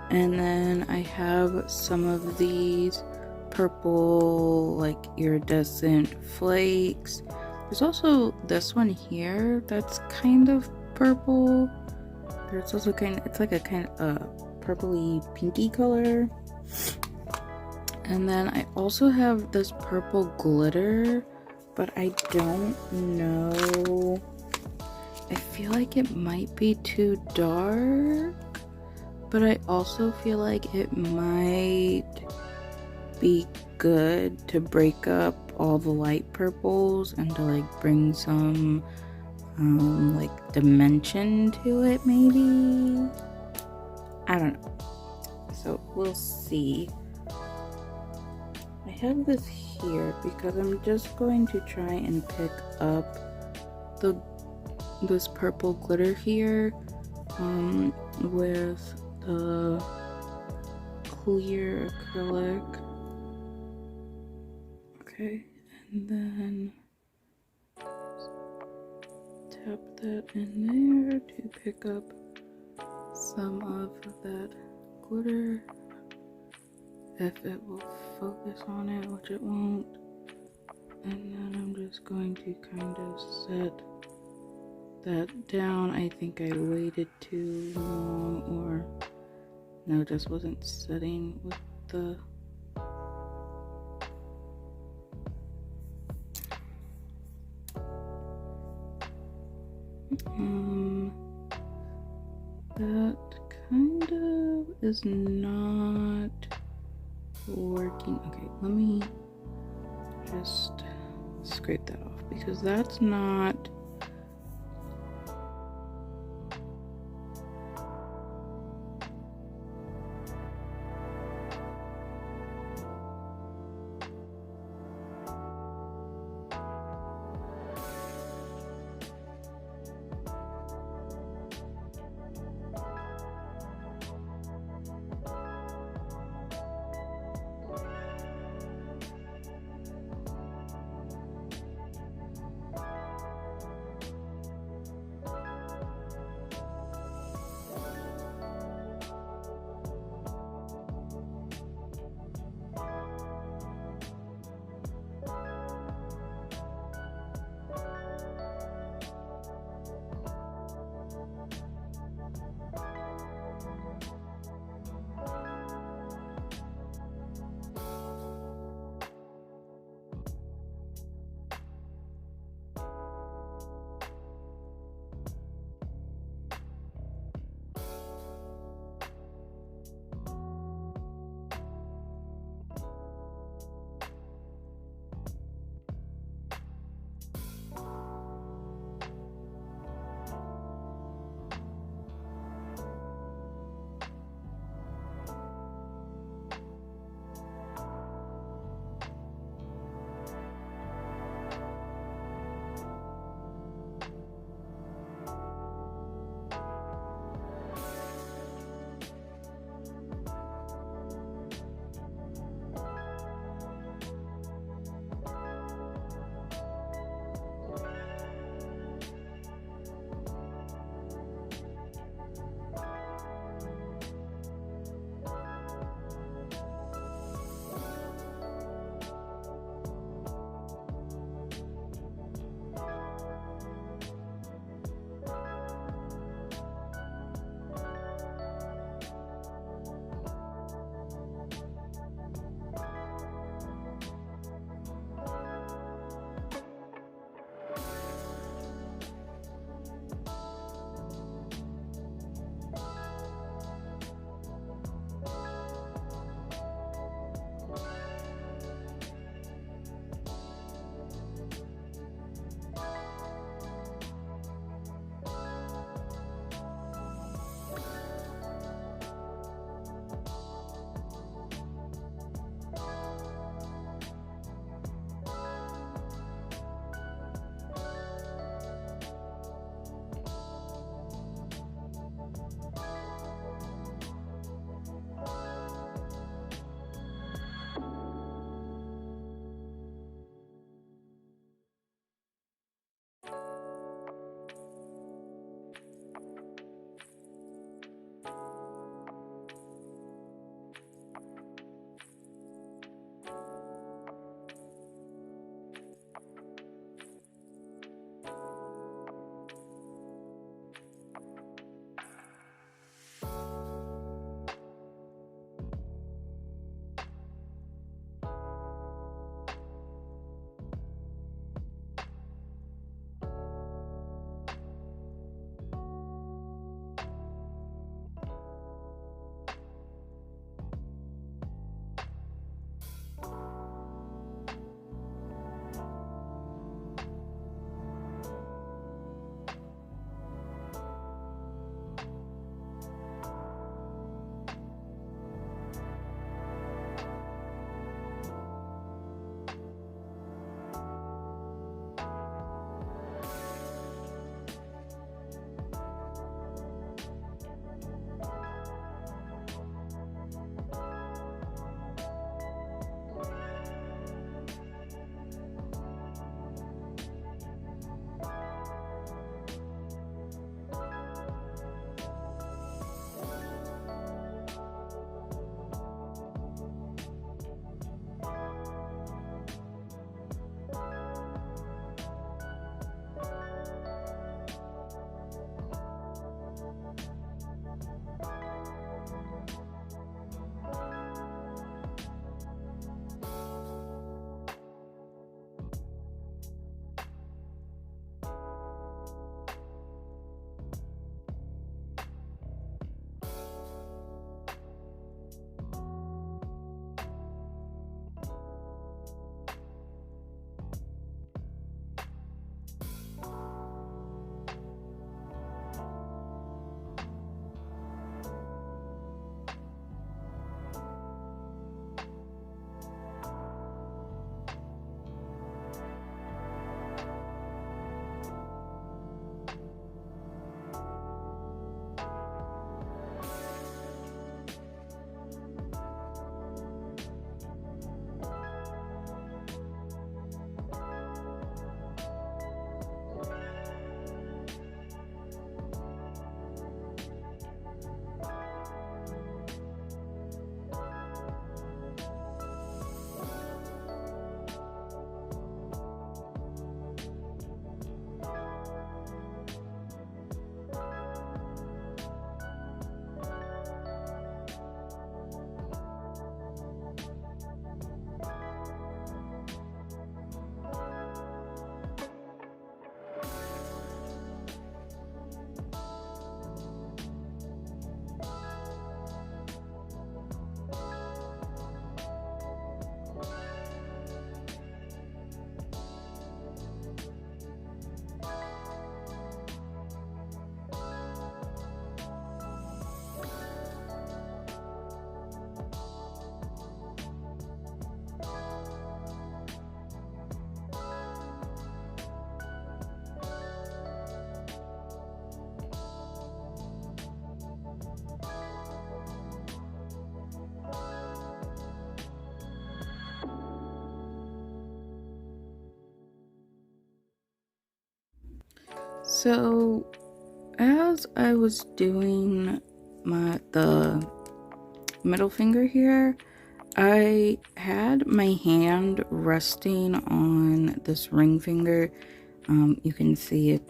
and then I have some of these purple like iridescent flakes. There's also this one here that's kind of purple. There's also it's like a kind of purpley pinky color. And then I also have this purple glitter, but I don't know. I feel like it might be too dark, but I also feel like it might be good to break up all the light purples and to like bring some like dimension to it, maybe. I don't know. So we'll see. I have this here because I'm just going to try and pick up this purple glitter here with the clear acrylic. Okay, and then tap that in there to pick up some of that glitter, if it will focus on it, which it won't. And then I'm just going to kind of set that down. I think I waited too long, or no, it just wasn't setting with the that kind of is not working. Okay, let me just scrape that off because that's not So as I was doing the middle finger here, I had my hand resting on this ring finger. You can see it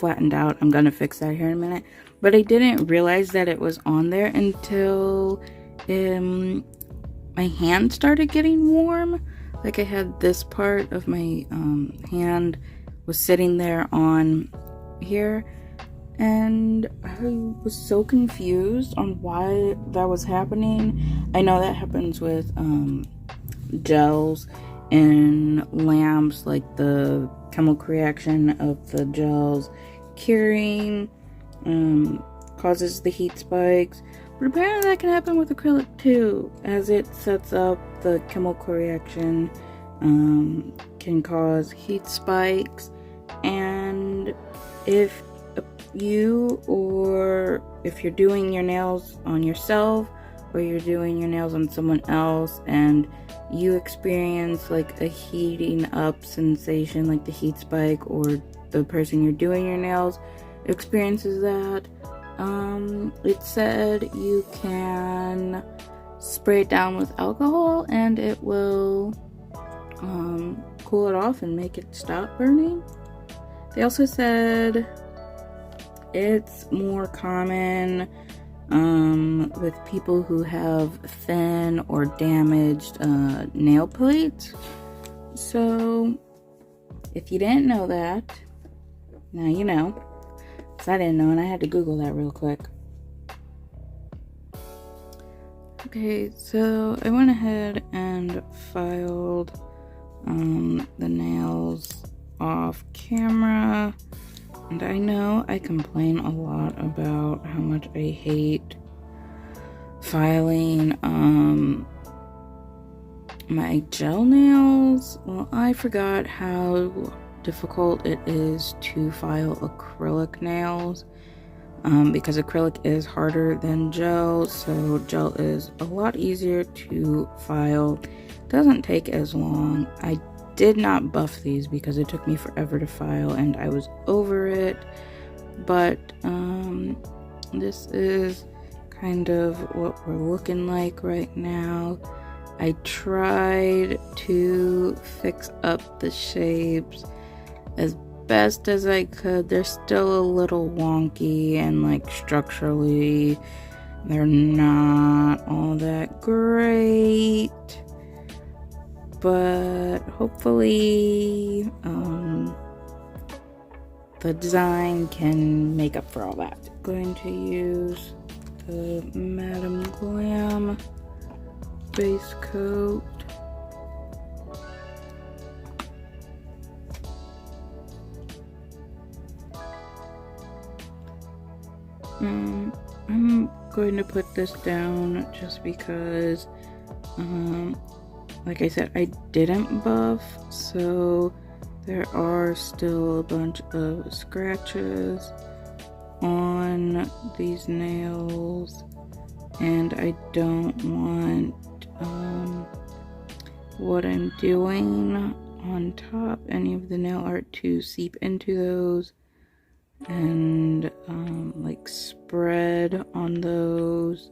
flattened out. I'm gonna fix that here in a minute. But I didn't realize that it was on there until my hand started getting warm. Like, I had this part of my hand was sitting there on here, and I was so confused on why that was happening. I know that happens with gels and lamps, like the chemical reaction of the gels curing causes the heat spikes, but apparently that can happen with acrylic too, as it sets up the chemical reaction, can cause heat spikes. And if you're doing your nails on yourself, or you're doing your nails on someone else, and you experience like a heating up sensation, like the heat spike, or the person you're doing your nails experiences that, it said you can spray it down with alcohol and it will cool it off and make it stop burning. They also said it's more common with people who have thin or damaged nail plates. So if you didn't know that, now you know. 'Cause I didn't know, and I had to Google that real quick. Okay, so I went ahead and filed the nails off camera. And I know I complain a lot about how much I hate filing my gel nails. Well, I forgot how difficult it is to file acrylic nails, because acrylic is harder than gel, so gel is a lot easier to file. Doesn't take as long. I did not buff these because it took me forever to file and I was over it, but this is kind of what we're looking like right now. I tried to fix up the shapes as best as I could. They're still a little wonky, and like structurally they're not all that great, but hopefully the design can make up for all that. Going to use the Madame Glam base coat. I'm going to put this down just because, like I said, I didn't buff, so there are still a bunch of scratches on these nails, and I don't want what I'm doing on top, any of the nail art, to seep into those and like spread on those.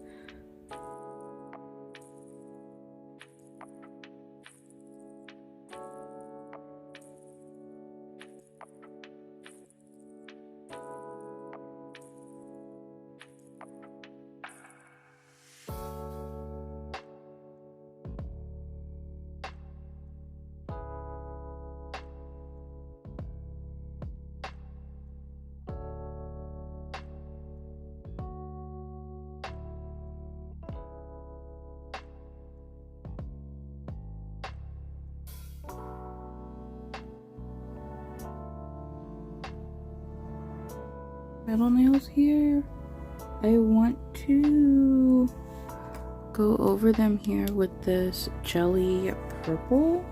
Middle nails here, I want to go over them here with this jelly purple.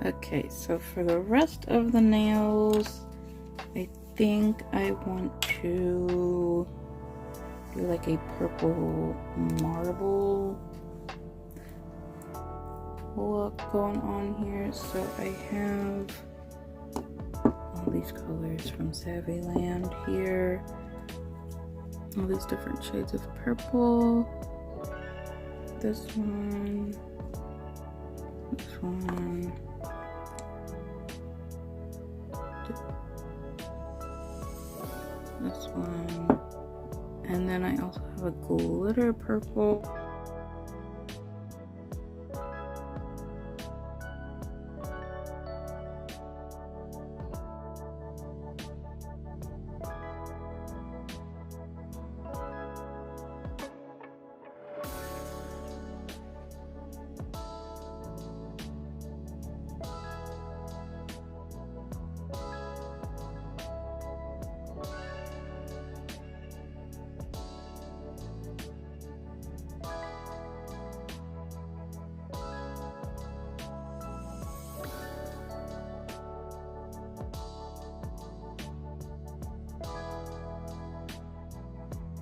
Okay, so for the rest of the nails, I think I want to do like a purple marble look going on here. So I have all these colors from Savvy Land here, all these different shades of purple. This one, this one, this one, and then I also have a glitter purple.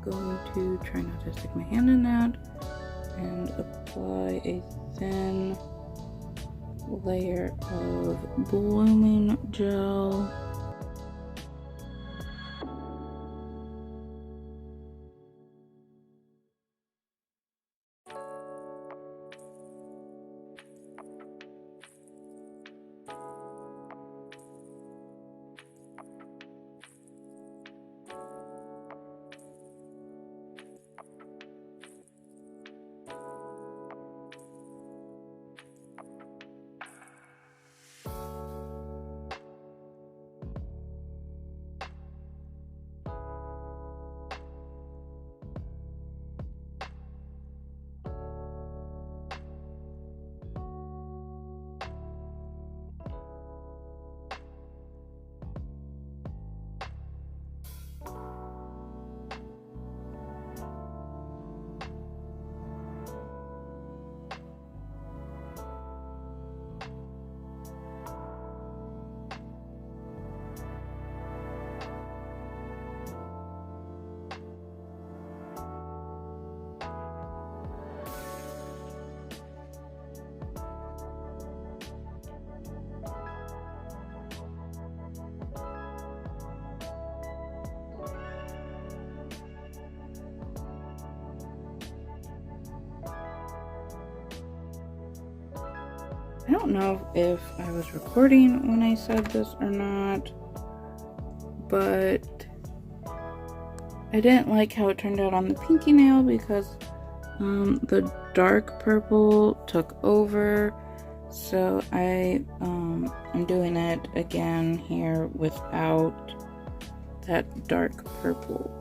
Going to try not to stick my hand in that and apply a thin layer of blooming gel. I don't know if I was recording when I said this or not, but I didn't like how it turned out on the pinky nail because the dark purple took over. So I'm doing it again here without that dark purple.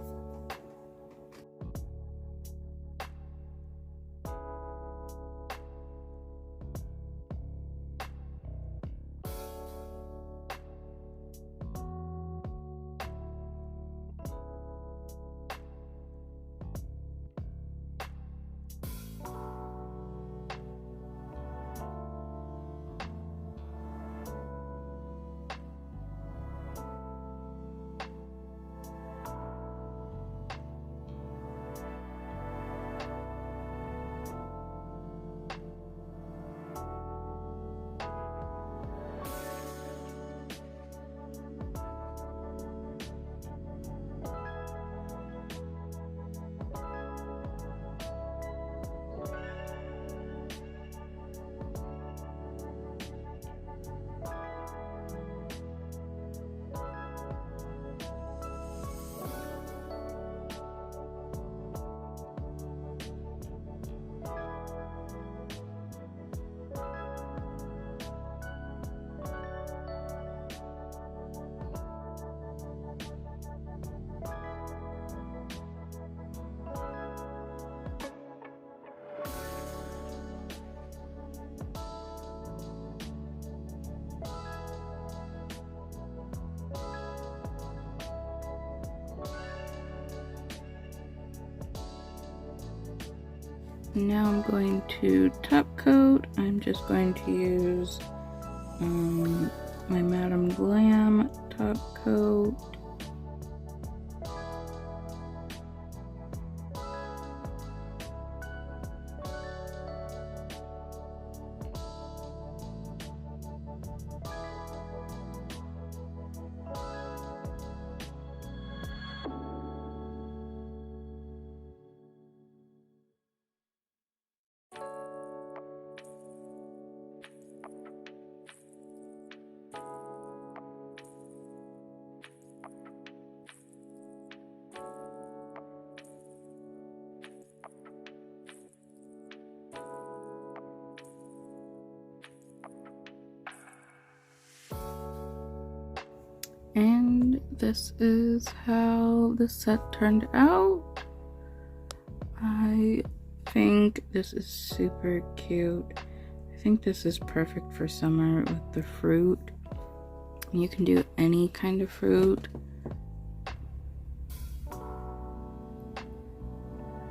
Now I'm going to top coat. I'm just going to use my Madame Glam top coat. And this is how the set turned out. I think this is super cute. I think this is perfect for summer with the fruit. You can do any kind of fruit.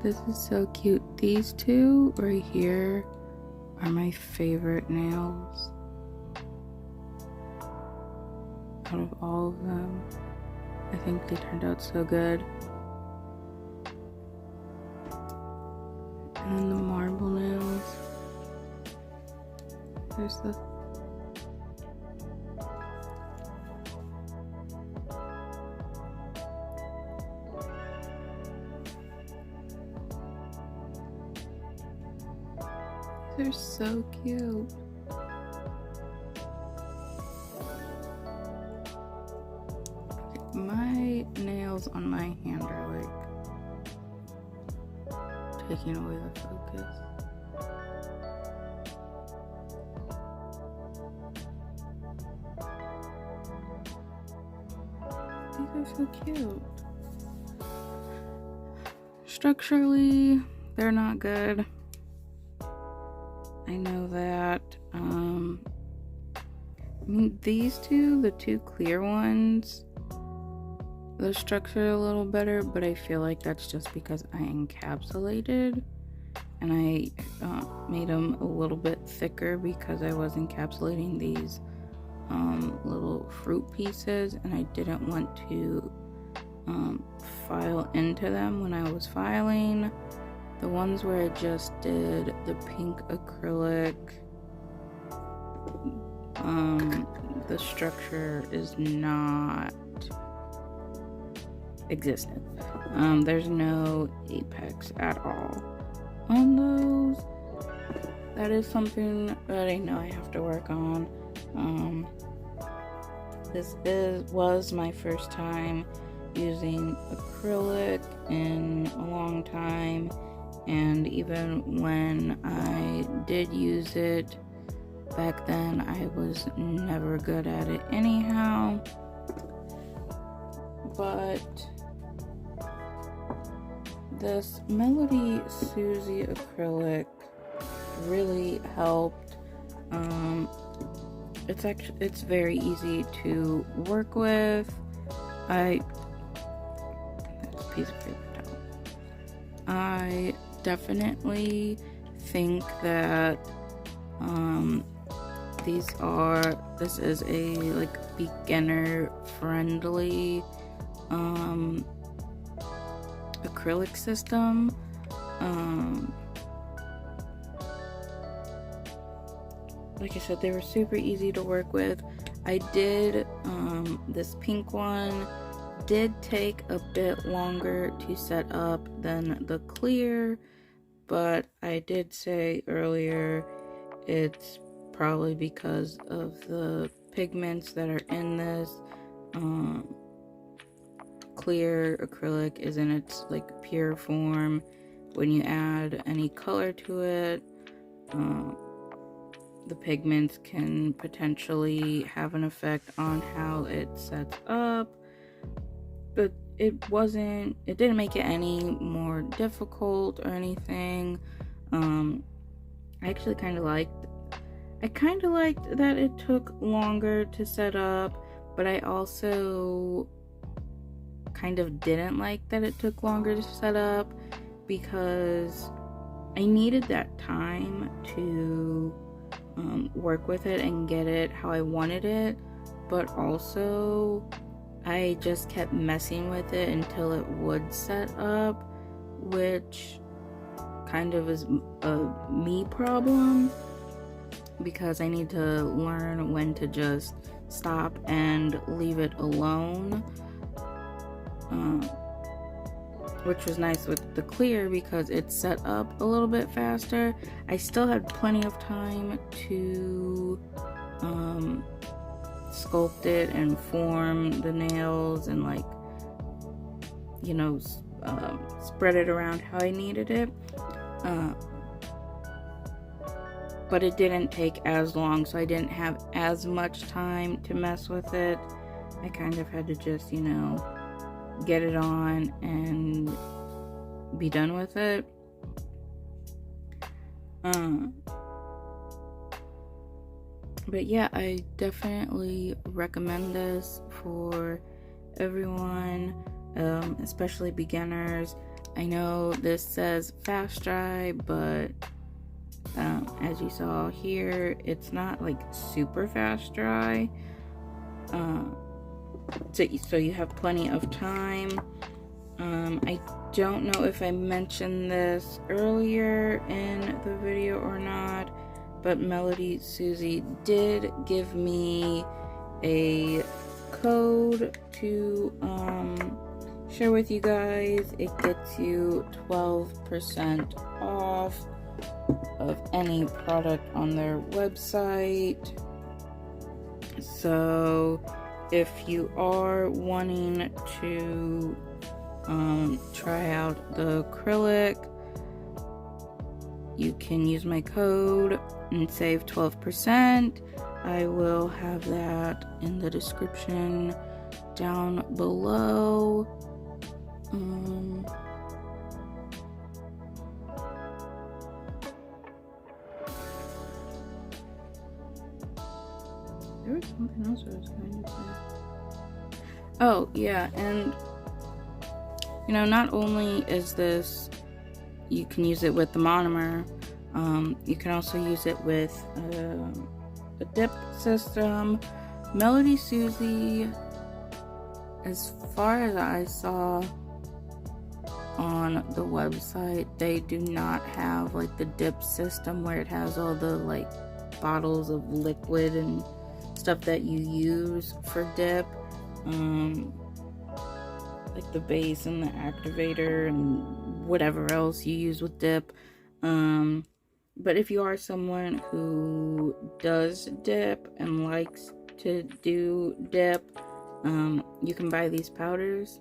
This is so cute. These two right here are my favorite nails out of all of them. I think they turned out so good. And then the marble nails. There's the they're so cute. My nails on my hand are like taking away the focus. These are so cute. Structurally, they're not good. I know that. I mean, these two, the two clear ones, the structure a little better, but I feel like that's just because I encapsulated and I made them a little bit thicker because I was encapsulating these little fruit pieces, and I didn't want to file into them when I was filing. The ones where I just did the pink acrylic, the structure is not existent. There's no apex at all on those. That is something that I know I have to work on. This was my first time using acrylic in a long time, and even when I did use it back then, I was never good at it anyhow. But this MelodySusie acrylic really helped. It's very easy to work with. That's a piece of paper towel. I definitely think that this is a like beginner friendly acrylic system. Like I said, they were super easy to work with. I did this pink one did take a bit longer to set up than the clear, but I did say earlier it's probably because of the pigments that are in this. Clear acrylic is in its like pure form. When you add any color to it, the pigments can potentially have an effect on how it sets up, but it didn't make it any more difficult or anything. I actually kind of liked that it took longer to set up, but I also kind of didn't like that it took longer to set up because I needed that time to work with it and get it how I wanted it, but also I just kept messing with it until it would set up, which kind of is a me problem, because I need to learn when to just stop and leave it alone, which was nice with the clear because it set up a little bit faster. I still had plenty of time to sculpt it and form the nails and, like, you know, spread it around how I needed it, but it didn't take as long, so I didn't have as much time to mess with it. I kind of had to just, you know, get it on and be done with it. But yeah, I definitely recommend this for everyone, especially beginners. I know this says fast dry, but as you saw here, it's not like super fast dry. So you have plenty of time. I don't know if I mentioned this earlier in the video or not, but MelodySusie did give me a code to share with you guys. It gets you 12% off of any product on their website. So if you are wanting to try out the acrylic, you can use my code and save 12%. I will have that in the description down below. There was something else I was going to say. Oh, yeah, and you know, not only is this, you can use it with the monomer, you can also use it with a dip system. MelodySusie, as far as I saw on the website, they do not have like the dip system where it has all the like bottles of liquid and stuff that you use for dip, like the base and the activator and whatever else you use with dip. But if you are someone who does dip and likes to do dip, you can buy these powders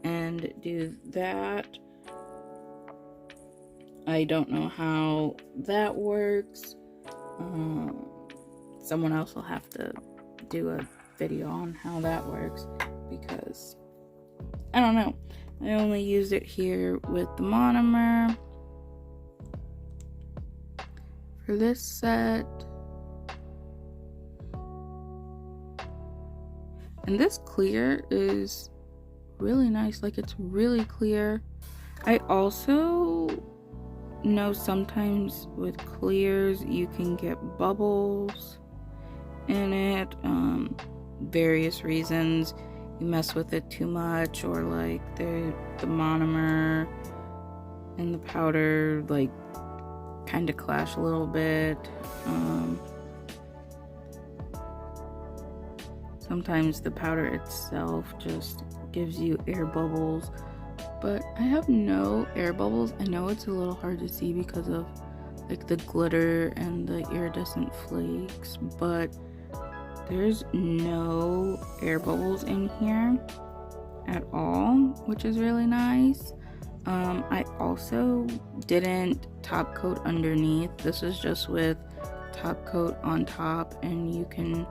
and do that. I don't know how that works. Someone else will have to do a video on how that works, because I don't know. I only used it here with the monomer for this set. And this clear is really nice. Like, it's really clear. I also know sometimes with clears you can get bubbles in it. Various reasons. You mess with it too much, or like the monomer and the powder like kind of clash a little bit. Sometimes the powder itself just gives you air bubbles, but I have no air bubbles. I know it's a little hard to see because of like the glitter and the iridescent flakes, but there's no air bubbles in here at all, which is really nice. I also didn't top coat underneath. This is just with top coat on top, and you can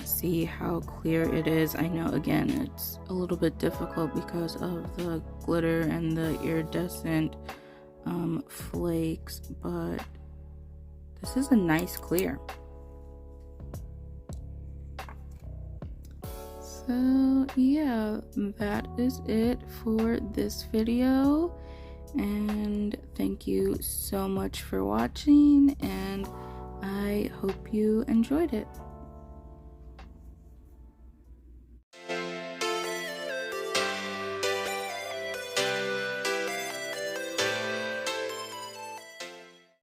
see how clear it is. I know, again, it's a little bit difficult because of the glitter and the iridescent flakes, but this is a nice clear. So yeah, that is it for this video, and thank you so much for watching, and I hope you enjoyed it.